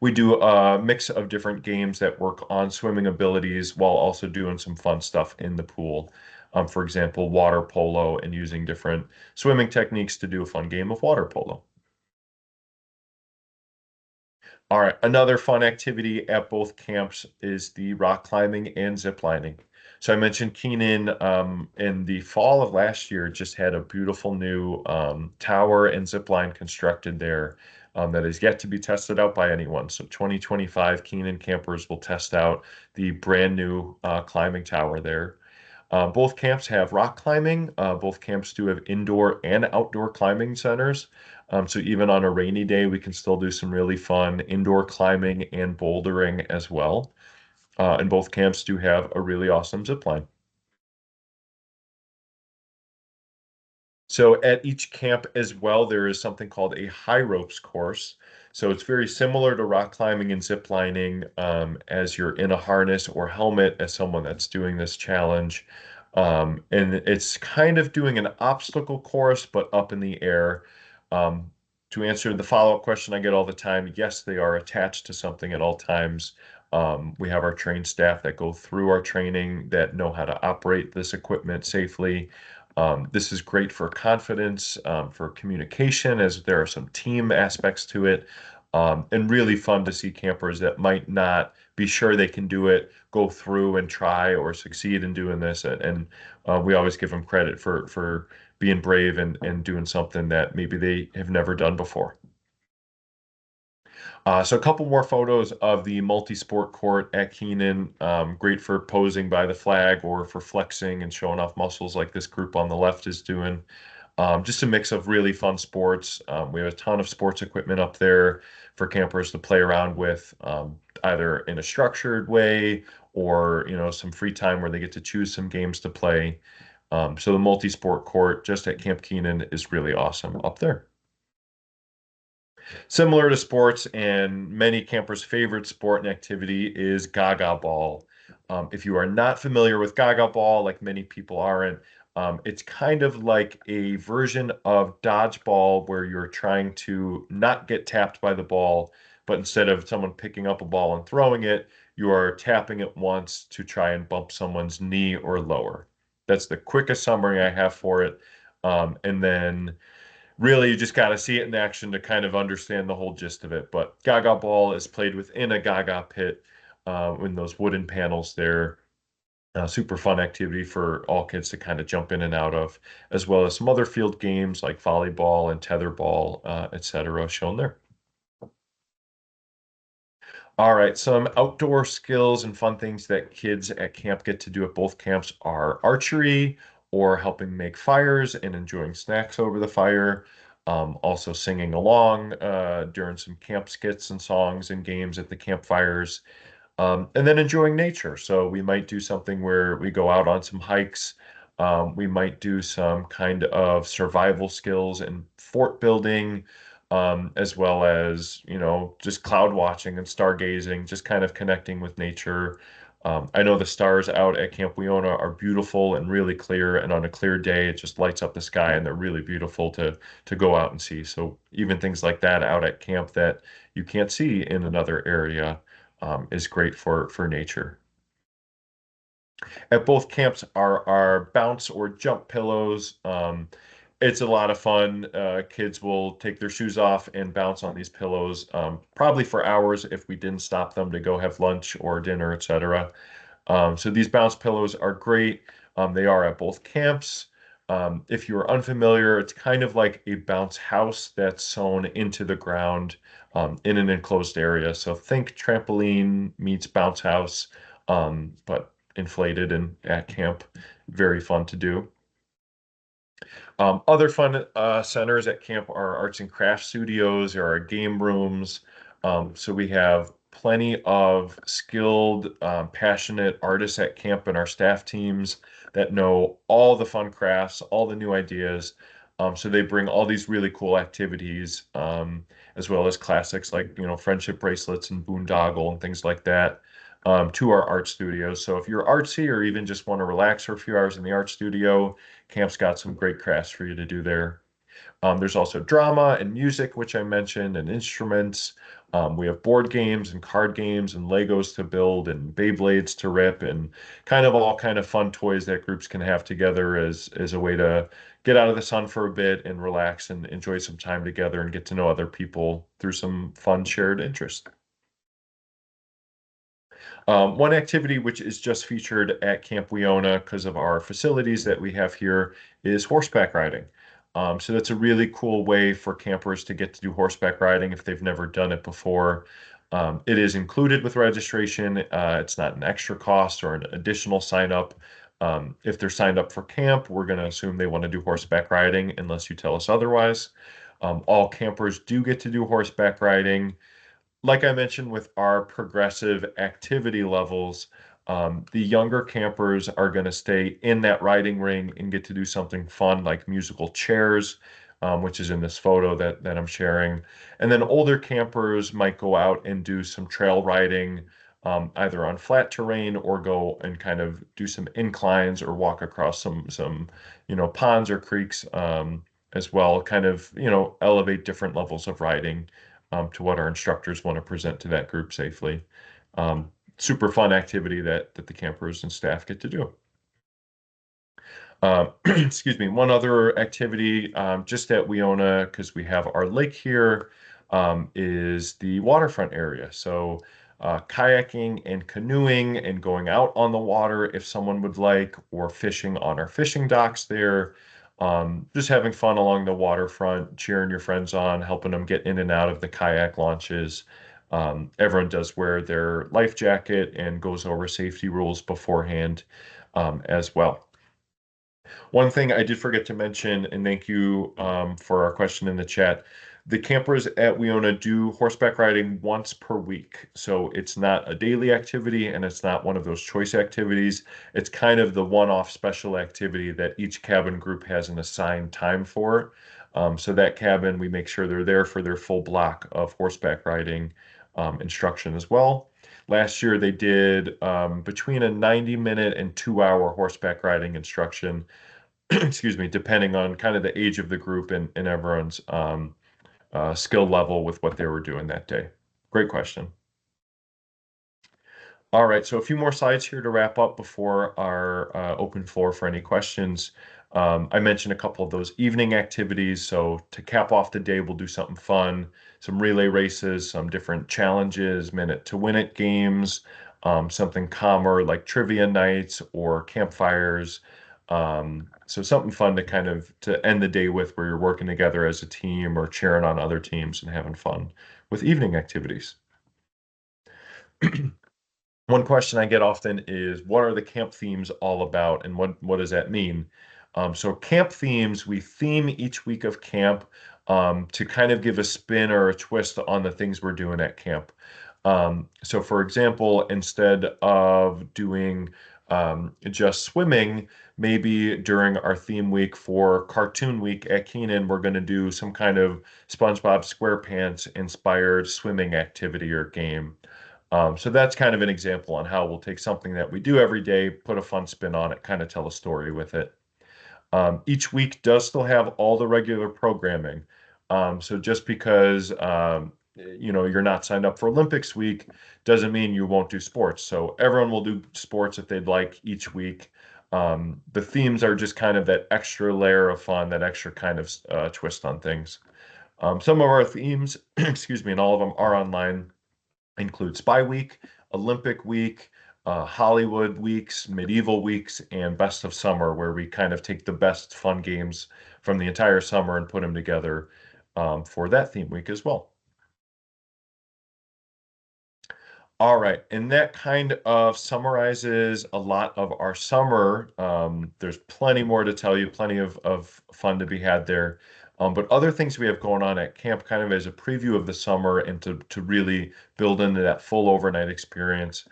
We do a mix of different games that work on swimming abilities while also doing some fun stuff in the pool. For example, water polo and using different swimming techniques to do a fun game of water polo. All right, another fun activity at both camps is the rock climbing and zip lining. So I mentioned Keenan in the fall of last year just had a beautiful new tower and zip line constructed there that is yet to be tested out by anyone. So 2025 Keenan campers will test out the brand new climbing tower there. Both camps have rock climbing. Both camps do have indoor and outdoor climbing centers. So even on a rainy day, we can still do some really fun indoor climbing and bouldering as well. And both camps do have a really awesome zip line. So at each camp as well, there is something called a high ropes course. So it's very similar to rock climbing and zip lining, as you're in a harness or helmet as someone that's doing this challenge. And it's kind of doing an obstacle course, but up in the air. Um, to answer the follow-up question I get all the time, yes, they are attached to something at all times. We have our trained staff that go through our training that know how to operate this equipment safely. This is great for confidence, for communication, as there are some team aspects to it, and really fun to see campers that might not be sure they can do it, go through and try or succeed in doing this. And we always give them credit for being brave and doing something that maybe they have never done before. So a couple more photos of the multi-sport court at Keenan. Great for posing by the flag or for flexing and showing off muscles like this group on the left is doing. Just a mix of really fun sports. We have a ton of sports equipment up there for campers to play around with, either in a structured way or, some free time where they get to choose some games to play. So the multi-sport court just at Camp Keenan is really awesome up there. Similar to sports and many campers' favorite sport and activity is Gaga Ball. If you are not familiar with Gaga Ball, like many people aren't, it's kind of like a version of dodgeball where you're trying to not get tapped by the ball, but instead of someone picking up a ball and throwing it, you are tapping it once to try and bump someone's knee or lower. That's the quickest summary I have for it. And then really you just got to see it in action to kind of understand the whole gist of it. But Gaga Ball is played within a Gaga pit in those wooden panels there. Super fun activity for all kids to kind of jump in and out of, as well as some other field games like volleyball and tetherball, etc. shown there. All right, some outdoor skills and fun things that kids at camp get to do at both camps are archery or helping make fires and enjoying snacks over the fire. Also singing along during some camp skits and songs and games at the campfires. And then enjoying nature. So we might do something where we go out on some hikes. We might do some kind of survival skills and fort building, as well as, just cloud watching and stargazing, just kind of connecting with nature. I know the stars out at Camp Weona are beautiful and really clear, and on a clear day, it just lights up the sky, and they're really beautiful to go out and see. So even things like that out at camp that you can't see in another area is great for nature. At both camps are our bounce or jump pillows. It's a lot of fun. Kids will take their shoes off and bounce on these pillows, probably for hours if we didn't stop them to go have lunch or dinner, etc. So these bounce pillows are great. They are at both camps. If you're unfamiliar, it's kind of like a bounce house that's sewn into the ground in an enclosed area. So think trampoline meets bounce house, but inflated and at camp. Very fun to do. Other fun centers at camp are arts and crafts studios, there are game rooms. So we have plenty of skilled, passionate artists at camp and our staff teams that know all the fun crafts, all the new ideas. So they bring all these really cool activities, as well as classics like, friendship bracelets and boondoggle and things like that, to our art studios. So if you're artsy or even just want to relax for a few hours in the art studio, camp's got some great crafts for you to do there. There's also drama and music, which I mentioned, and instruments. We have board games and card games and Legos to build and Beyblades to rip and kind of all kind of fun toys that groups can have together as a way to get out of the sun for a bit and relax and enjoy some time together and get to know other people through some fun shared interest. One activity which is just featured at Camp Weona because of our facilities that we have here is horseback riding. So that's a really cool way for campers to get to do horseback riding if they've never done it before. It is included with registration. It's not an extra cost or an additional sign up. If they're signed up for camp, we're going to assume they want to do horseback riding unless you tell us otherwise. All campers do get to do horseback riding. Like I mentioned with our progressive activity levels, the younger campers are going to stay in that riding ring and get to do something fun like musical chairs, which is in this photo that I'm sharing. And then older campers might go out and do some trail riding, either on flat terrain or go and kind of do some inclines or walk across some ponds or creeks, as well, kind of, elevate different levels of riding, to what our instructors want to present to that group safely. Super fun activity that the campers and staff get to do. Excuse me, one other activity, just at Weona, because we have our lake here, is the waterfront area. So kayaking and canoeing and going out on the water if someone would like, or fishing on our fishing docks there. Just having fun along the waterfront, cheering your friends on, helping them get in and out of the kayak launches. Everyone does wear their life jacket and goes over safety rules beforehand as well. One thing I did forget to mention, and thank you for our question in the chat. The campers at Weona do horseback riding once per week. So it's not a daily activity and it's not one of those choice activities. It's kind of the one-off special activity that each cabin group has an assigned time for. So that cabin, we make sure they're there for their full block of horseback riding instruction as well. Last year, they did between a 90-minute and 2-hour horseback riding instruction, excuse me, depending on kind of the age of the group and everyone's skill level with what they were doing that day. Great question. All right, so a few more slides here to wrap up before our open floor for any questions. I mentioned a couple of those evening activities. So to cap off the day, we'll do something fun, some relay races, some different challenges, minute to win it games, something calmer like trivia nights or campfires. So something fun to kind of to end the day with where you're working together as a team or cheering on other teams and having fun with evening activities. One question I get often is, what are the camp themes all about, and what does that mean? So camp themes, we theme each week of camp to kind of give a spin or a twist on the things we're doing at camp. So for example, instead of doing just swimming, maybe during our theme week for Cartoon Week at Keenan, we're going to do some kind of SpongeBob SquarePants inspired swimming activity or game. So that's kind of an example on how we'll take something that we do every day, put a fun spin on it, kind of tell a story with it. Each week does still have all the regular programming. So just because you're not signed up for Olympics week doesn't mean you won't do sports. So everyone will do sports if they'd like each week. The themes are just kind of that extra layer of fun, that extra kind of twist on things. Some of our themes, excuse me, and all of them are online, include Spy Week, Olympic Week, Hollywood weeks, medieval weeks, and best of summer, where we kind of take the best fun games from the entire summer and put them together for that theme week as well. All right, and that kind of summarizes a lot of our summer. There's plenty more to tell you, plenty of fun to be had there. But other things we have going on at camp, kind of as a preview of the summer and to really build into that full overnight experience.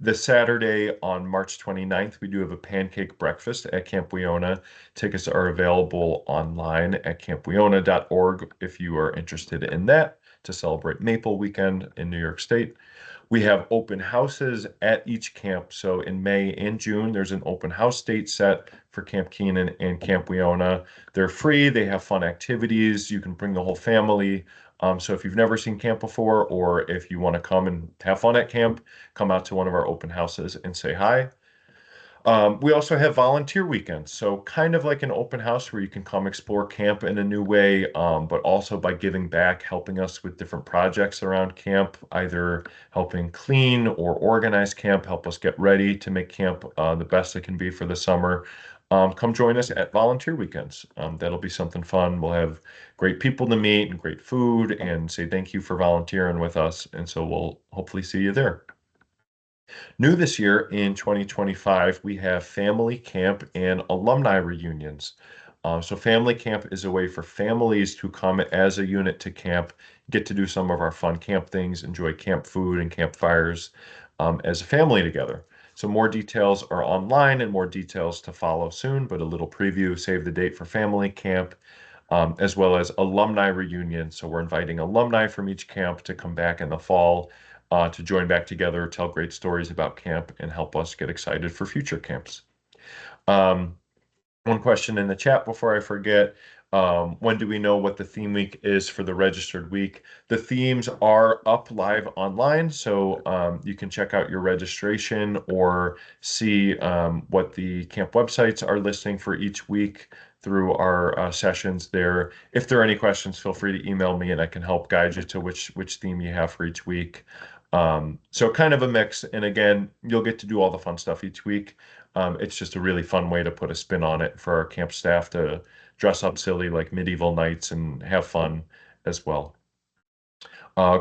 This Saturday on March 29th, we do have a pancake breakfast at Camp Weona. Tickets are available online at campweona.org if you are interested in that to celebrate Maple Weekend in New York State. We have open houses at each camp. So in May and June, there's an open house date set for Camp Keenan and Camp Weona. They're free. They have fun activities. You can bring the whole family. So if you've never seen camp before, or if you want to come and have fun at camp, come out to one of our open houses and say hi. We also have volunteer weekends, so kind of like an open house where you can come explore camp in a new way, but also by giving back, helping us with different projects around camp, either helping clean or organize camp, help us get ready to make camp the best it can be for the summer. Come join us at volunteer weekends. That'll be something fun. We'll have great people to meet and great food and say thank you for volunteering with us. And so we'll hopefully see you there. New this year in 2025, we have family camp and alumni reunions. So family camp is a way for families to come as a unit to camp, get to do some of our fun camp things, enjoy camp food and campfires as a family together. So more details are online and more details to follow soon, but a little preview, save the date for family camp, as well as alumni reunion. So we're inviting alumni from each camp to come back in the fall to join back together, tell great stories about camp, and help us get excited for future camps. Um, One question in the chat before I forget. When do we know what the theme week is for the registered week? The themes are up live online, so you can check out your registration or see what the camp websites are listing for each week through our sessions there. If there are any questions, feel free to email me and I can help guide you to which theme you have for each week. So kind of a mix, and again, you'll get to do all the fun stuff each week. It's just a really fun way to put a spin on it for our camp staff to dress up silly like medieval knights and have fun as well.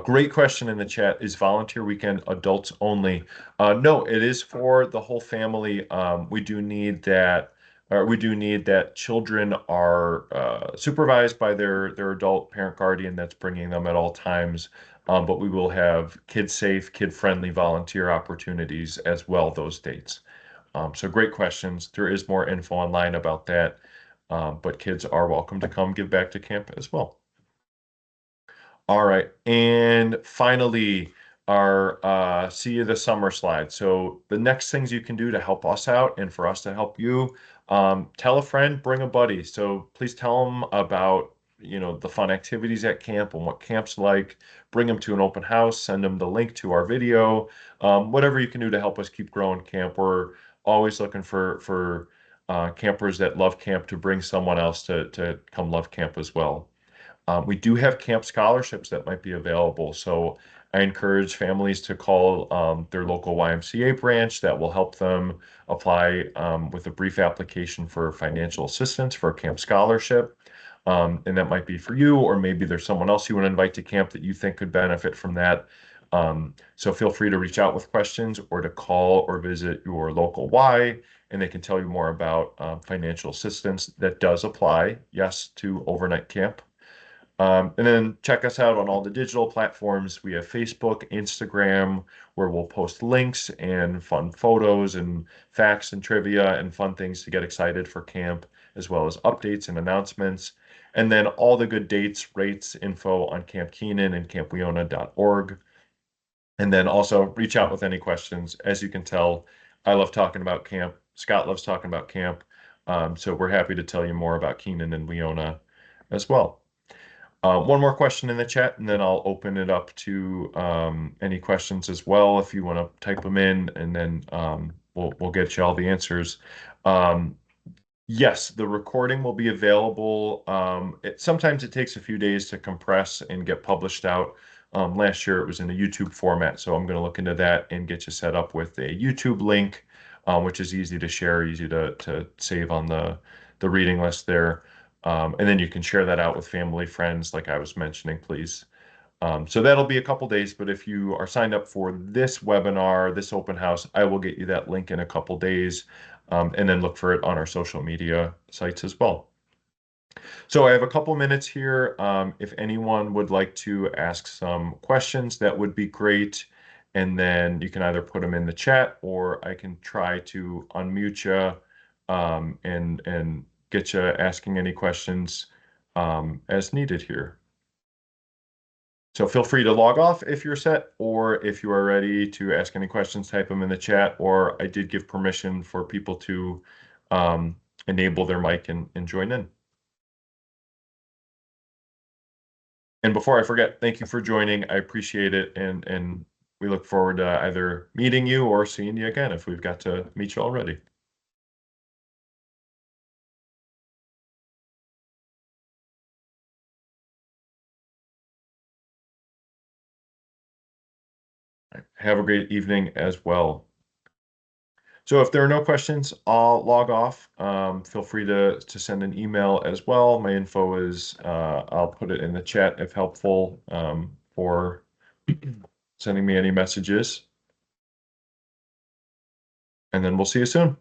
Great question in the chat. Is volunteer weekend adults only? No, it is for the whole family. We do need that children are supervised by their adult parent guardian that's bringing them at all times. But we will have kid-safe, kid-friendly volunteer opportunities as well those dates. So great questions. There is more info online about that, but kids are welcome to come give back to camp as well. All right. And finally, our see you this summer slide. So the next things you can do to help us out and for us to help you, tell a friend, bring a buddy. So please tell them about, the fun activities at camp and what camp's like. Bring them to an open house, send them the link to our video. Whatever you can do to help us keep growing camp. We're always looking for campers that love camp to bring someone else to come love camp as well. We do have camp scholarships that might be available. So I encourage families to call their local YMCA branch that will help them apply with a brief application for financial assistance for a camp scholarship. And that might be for you, or maybe there's someone else you want to invite to camp that you think could benefit from that. So feel free to reach out with questions or to call or visit your local Y, and they can tell you more about financial assistance that does apply, yes, to overnight camp. And then check us out on all the digital platforms. We have Facebook, Instagram, where we'll post links and fun photos and facts and trivia and fun things to get excited for camp, as well as updates and announcements. And then all the good dates, rates, info on Camp Keenan and campweona.org. And then also reach out with any questions. As you can tell, I love talking about camp. Scott loves talking about camp. So we're happy to tell you more about Keenan and Weona as well. One more question in the chat, and then I'll open it up to any questions as well if you want to type them in, and then we'll get you all the answers. Yes, the recording will be available. Sometimes it takes a few days to compress and get published out. Last year it was in a YouTube format, so I'm going to look into that and get you set up with a YouTube link, which is easy to share, easy to save on the reading list there. And then you can share that out with family, friends, like I was mentioning, please. So that'll be a couple days, but if you are signed up for this webinar, this open house, I will get you that link in a couple days, and then look for it on our social media sites as well. So I have a couple minutes here. If anyone would like to ask some questions, that would be great. And then you can either put them in the chat, or I can try to unmute you and get you asking any questions as needed here. So feel free to log off if you're set, or if you are ready to ask any questions, type them in the chat, or I did give permission for people to enable their mic and join in. And before I forget, thank you for joining. I appreciate it, and we look forward to either meeting you or seeing you again if we've got to meet you already. Have a great evening as well. So if there are no questions, I'll log off. Feel free to send an email as well. My info is, I'll put it in the chat if helpful, for sending me any messages. And then we'll see you soon.